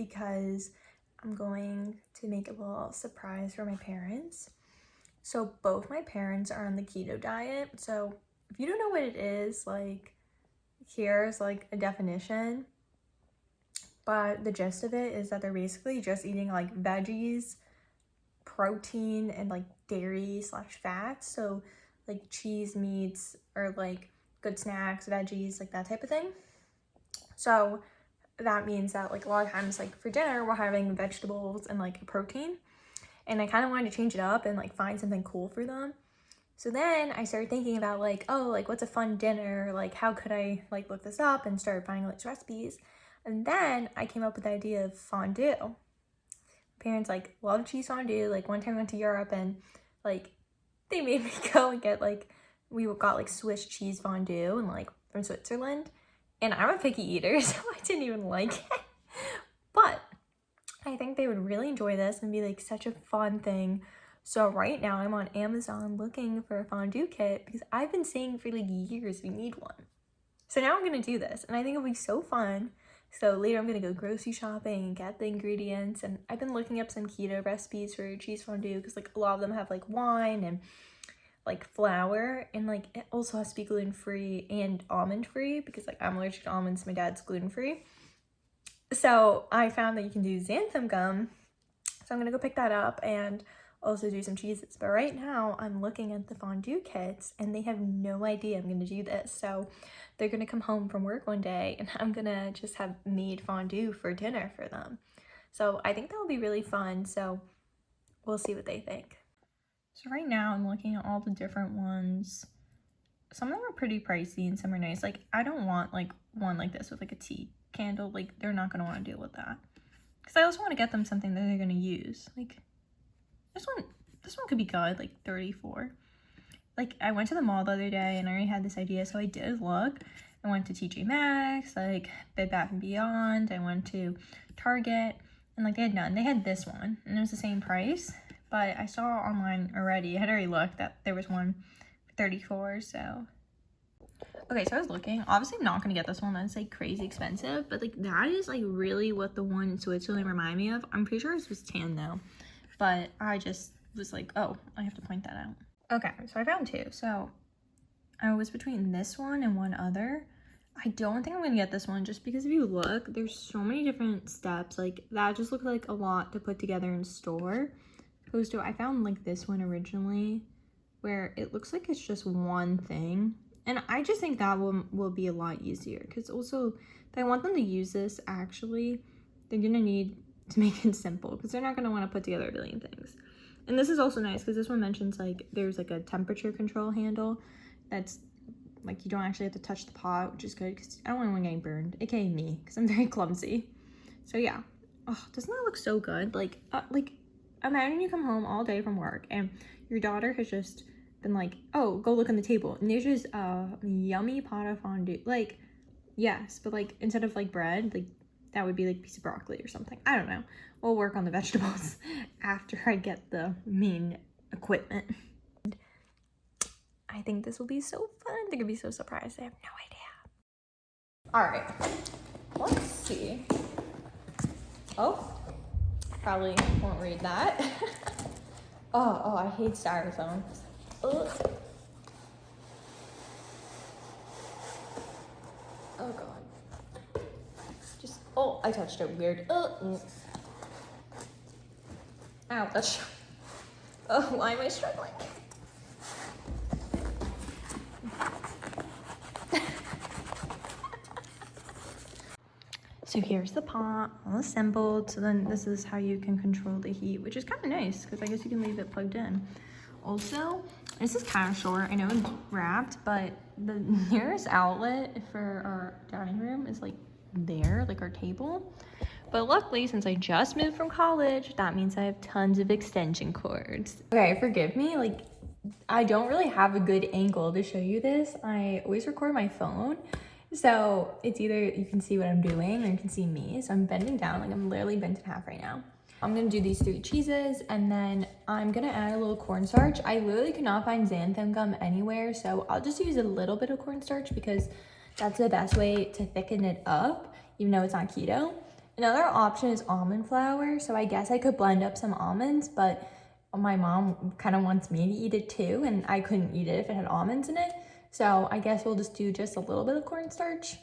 because I'm going to make a little surprise for my parents. So both my parents are on the keto diet. So if you don't know what it is, like, here's like a definition. But the gist of it is that they're basically just eating like veggies, protein, and like dairy/fats. So like cheese, meats, or like good snacks, veggies, like that type of thing. So that means that like a lot of times, like for dinner, we're having vegetables and like a protein. And I kind of wanted to change it up and like find something cool for them. So then I started thinking about like, oh, like what's a fun dinner? Like how could I like look this up and start finding like recipes? And then I came up with the idea of fondue. Parents like love cheese fondue. Like one time I went to Europe and like they made me go and get like, we got like Swiss cheese fondue and like from Switzerland. And I'm a picky eater, so I didn't even like it. But I think they would really enjoy this and be like such a fun thing. So right now I'm on Amazon looking for a fondue kit because I've been saying for like years we need one. So now I'm gonna do this and I think it'll be so fun. So later I'm gonna go grocery shopping and get the ingredients, and I've been looking up some keto recipes for cheese fondue because like a lot of them have like wine and like flour, and like it also has to be gluten-free and almond-free because like I'm allergic to almonds, my dad's gluten-free. So I found that you can do xanthan gum, so I'm gonna go pick that up and also do some cheeses. But right now I'm looking at the fondue kits and they have no idea I'm gonna do this. So they're gonna come home from work one day and I'm gonna just have made fondue for dinner for them. So I think that'll be really fun. So we'll see what they think. So right now I'm looking at all the different ones. Some of them are pretty pricey and some are nice. Like I don't want like one like this with like a tea candle. Like they're not gonna want to deal with that. Because I also want to get them something that they're gonna use. Like this one could be good, like 34. Like I went to the mall the other day and I already had this idea, so I did look. I went to TJ Maxx, like Bed Bath & Beyond. I went to Target and like they had none. They had this one and it was the same price, but I saw online already. I had already looked that there was one for 34, so. Okay, so I was looking. Obviously I'm not gonna get this one. That's like crazy expensive, but like that is like really what the one in Switzerland reminded me of. I'm pretty sure it was tan though, but I just was like, oh, I have to point that out. Okay, so I found two. So I was between this one and one other. I don't think I'm gonna get this one just because if you look, there's so many different steps. Like that just looked like a lot to put together in store. Opposed to, I found like this one originally where it looks like it's just one thing. And I just think that one will be a lot easier because also if I want them to use this, actually, they're gonna need to make it simple because they're not gonna want to put together a billion things. And this is also nice because this one mentions like there's like a temperature control handle that's like you don't actually have to touch the pot, which is good because I don't want anyone getting burned, aka me, because I'm very clumsy. So yeah, oh, doesn't that look so good? Like imagine you come home all day from work and your daughter has just been like, oh, go look on the table, and there's just a yummy pot of fondue. Like, yes, but like instead of like bread, like that would be like a piece of broccoli or something. I don't know. We'll work on the vegetables after I get the main equipment. I think this will be so fun. They're gonna be so surprised. I have no idea. All right, let's see. Oh, probably won't read that. oh, I hate styrofoam. Ugh. Oh God. Just, oh, I touched it weird. Ow, that's, oh, why am I struggling? So here's the pot all assembled. So then this is how you can control the heat, which is kind of nice because I guess you can leave it plugged in. Also, this is kind of short. I know it's wrapped, but the nearest outlet for our dining room is like there, like our table. But luckily, since I just moved from college, that means I have tons of extension cords. Okay, forgive me, like I don't really have a good angle to show you this. I always record my phone. So it's either you can see what I'm doing or you can see me. So I'm bending down, like I'm literally bent in half right now. I'm gonna do these 3 cheeses and then I'm gonna add a little cornstarch. I literally could not find xanthan gum anywhere, so I'll just use a little bit of cornstarch because that's the best way to thicken it up, even though it's not keto. Another option is almond flour. So I guess I could blend up some almonds, but my mom kind of wants me to eat it too, and I couldn't eat it if it had almonds in it. So I guess we'll just do just a little bit of cornstarch.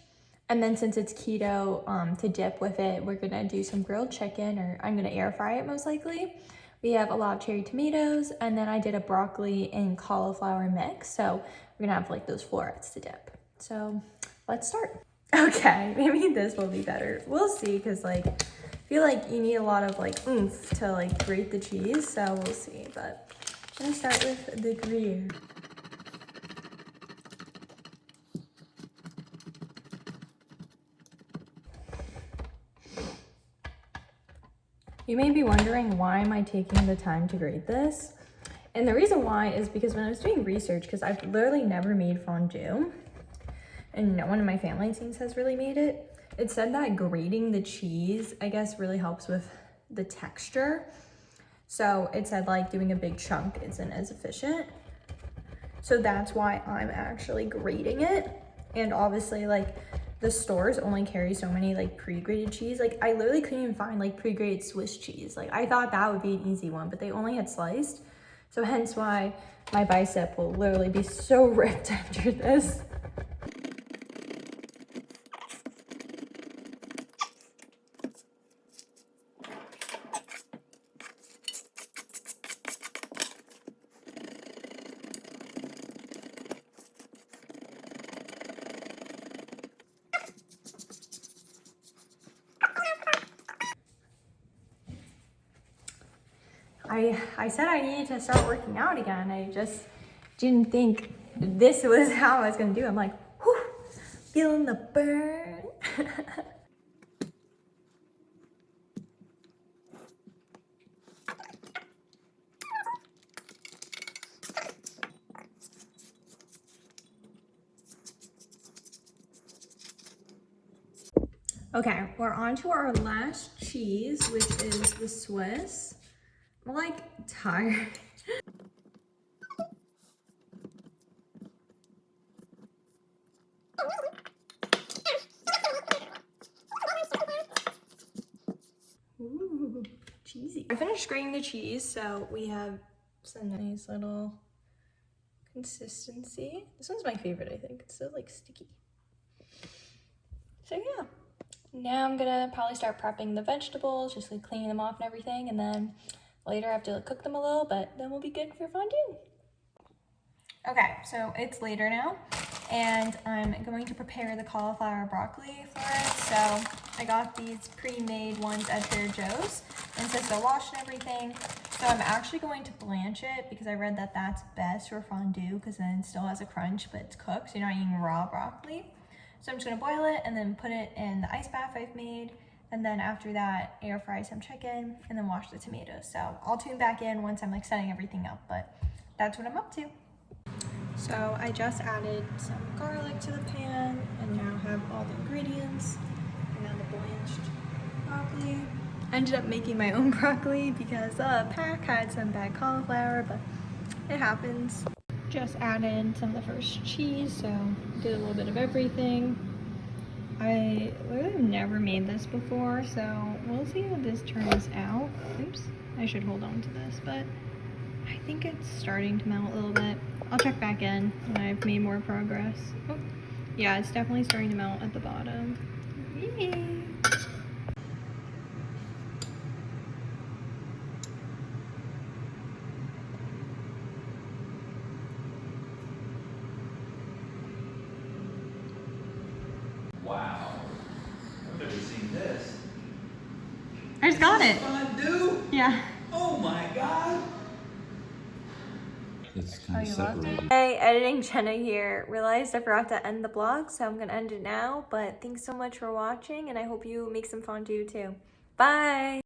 And then since it's keto, to dip with it, we're gonna do some grilled chicken, or I'm gonna air fry it most likely. We have a lot of cherry tomatoes, and then I did a broccoli and cauliflower mix. So we're gonna have like those florets to dip. So let's start. Okay, maybe this will be better. We'll see, because like, I feel like you need a lot of like oomph to like grate the cheese, so we'll see. But I'm gonna start with the Gruyere. You may be wondering, why am I taking the time to grate this? And the reason why is because when I was doing research, because I've literally never made fondue, and no one in my family it seems has really made it, it said that grating the cheese, I guess, really helps with the texture. So it said like doing a big chunk isn't as efficient. So that's why I'm actually grating it. And obviously like the stores only carry so many like pre-grated cheese. Like I literally couldn't even find like pre-grated Swiss cheese. Like I thought that would be an easy one, but they only had sliced. So hence why my bicep will literally be so ripped after this. I said I needed to start working out again. I just didn't think this was how I was gonna do it. I'm like, whew, feeling the burn. Okay, we're on to our last cheese, which is the Swiss. I'm like tired. Ooh, cheesy. I finished grating the cheese, so we have some nice little consistency. This one's my favorite, I think. It's so like sticky. So yeah, now I'm gonna probably start prepping the vegetables, just like cleaning them off and everything, and then later I have to like cook them a little, but then we'll be good for fondue. Okay, so it's later now, and I'm going to prepare the cauliflower broccoli florets. So I got these pre-made ones at Trader Joe's, and since they're washed and everything, so I'm actually going to blanch it because I read that that's best for fondue because then it still has a crunch, but it's cooked, so you're not eating raw broccoli. So I'm just gonna boil it and then put it in the ice bath I've made, and then after that, air fry some chicken and then wash the tomatoes. So I'll tune back in once I'm like setting everything up, but that's what I'm up to. So I just added some garlic to the pan and now have all the ingredients and now the blanched broccoli. I ended up making my own broccoli because the pack had some bad cauliflower, but it happens. Just added some of the first cheese, so did a little bit of everything. I literally have never made this before, so we'll see how this turns out. Oops, I should hold on to this, but I think it's starting to melt a little bit. I'll check back in when I've made more progress. Oh, yeah, it's definitely starting to melt at the bottom. Yay! Wow, I've never seen this. I just got it. Fondue? Yeah. Oh my god! It's kind of separated. Hey, editing Jenna here. Realized I forgot to end the vlog, so I'm gonna end it now. But thanks so much for watching, and I hope you make some fondue too. Bye!